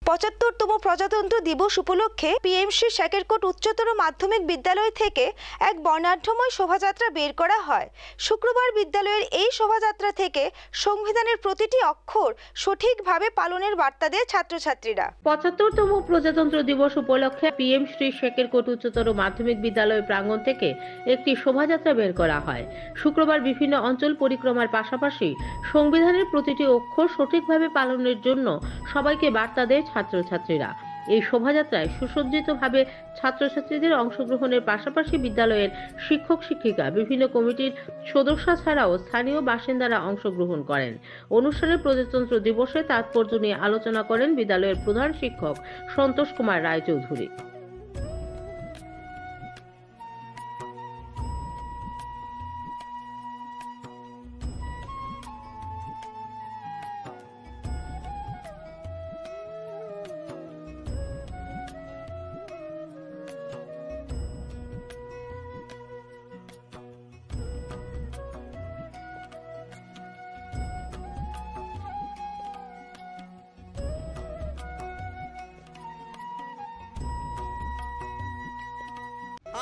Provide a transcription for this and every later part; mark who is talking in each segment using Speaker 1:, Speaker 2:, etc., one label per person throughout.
Speaker 1: ৭৫তম প্রজাতন্ত্র দিবস উপলক্ষে পিএমসি শেকেরকোট উচ্চতর মাধ্যমিক বিদ্যালয় থেকে এক বর্ণাঢ্যময় শোভাযাত্রা বের করা হয়। শুক্রবার বিদ্যালয়ের এই শোভাযাত্রা থেকে সংবিধানের প্রতিটি অক্ষর সঠিকভাবে পালনের বার্তা দেয় ছাত্রছাত্রীরা।
Speaker 2: ৭৫তম প্রজাতন্ত্র দিবস উপলক্ষে পিএমসি শেকেরকোট উচ্চতর মাধ্যমিক বিদ্যালয় প্রাঙ্গণ থেকে একটি শোভাযাত্রা বের করা হয়। শুক্রবার বিভিন্ন অঞ্চল পরিক্রমার পাশাপাশি সংবিধানের প্রতিটি অক্ষর সঠিকভাবে পালনের জন্য সবাইকে বার্তা দেয় ছাত্রছাত্রীরা। এই শোভাযাত্রায় সুসজ্জিতভাবে ছাত্রছাত্রীদের অংশগ্রহণের পাশাপাশি বিদ্যালয়ের শিক্ষক শিক্ষিকা, বিভিন্ন কমিটির সদস্য ছাড়াও স্থানীয় বাসিন্দারা অংশগ্রহণ করেন। অনুষ্ঠানে প্রজাতন্ত্র দিবসে তাৎপর্য নিয়ে আলোচনা করেন বিদ্যালয়ের প্রধান শিক্ষক সন্তোষ কুমার রায়চৌধুরী।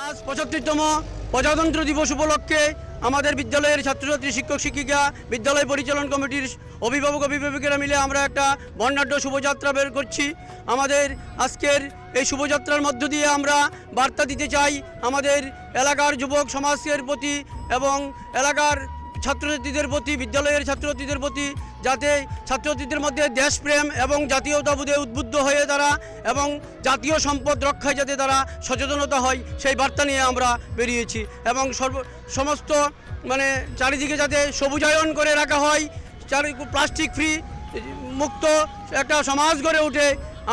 Speaker 3: আজ ৭৫তম প্রজাতন্ত্র দিবস উপলক্ষে আমাদের বিদ্যালয়ের ছাত্রছাত্রী, শিক্ষক শিক্ষিকা, বিদ্যালয় পরিচালন কমিটির অভিভাবক অভিভাবিকেরা মিলে আমরা একটা বর্ণাঢ্য শোভাযাত্রা বের করছি। আমাদের আজকের এই শোভাযাত্রার মধ্য দিয়ে আমরা বার্তা দিতে চাই আমাদের এলাকার যুবক সমাজের প্রতি এবং এলাকার ছাত্রছাত্রীদের প্রতি, বিদ্যালয়ের ছাত্রছাত্রীদের প্রতি, যাতে ছাত্রছাত্রীদের মধ্যে দেশপ্রেম এবং জাতীয়তাবোধে উদ্বুদ্ধ হয়ে তারা এবং জাতীয় সম্পদ রক্ষায় যাতে তারা সচেতনতা হয়, সেই বার্তা নিয়ে আমরা বেরিয়েছি। এবং সমস্ত চারিদিকে যাতে সবুজায়ন করে রাখা হয়, প্লাস্টিক ফ্রি মুক্ত একটা সমাজ গড়ে ওঠে,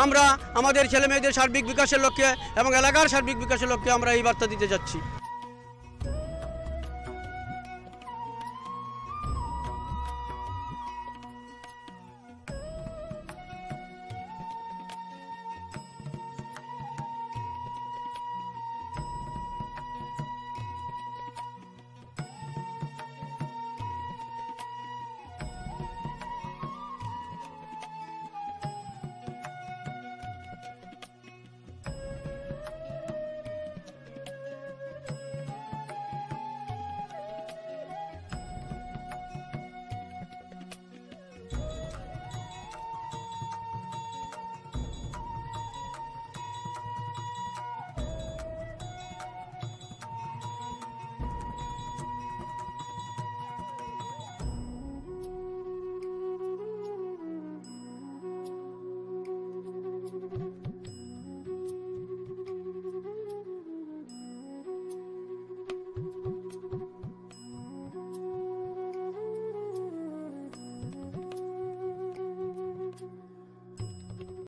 Speaker 3: আমরা আমাদের ছেলেমেয়েদের সার্বিক বিকাশের লক্ষ্যে এবং এলাকার সার্বিক বিকাশের লক্ষ্যে আমরা এই বার্তা দিতে যাচ্ছি।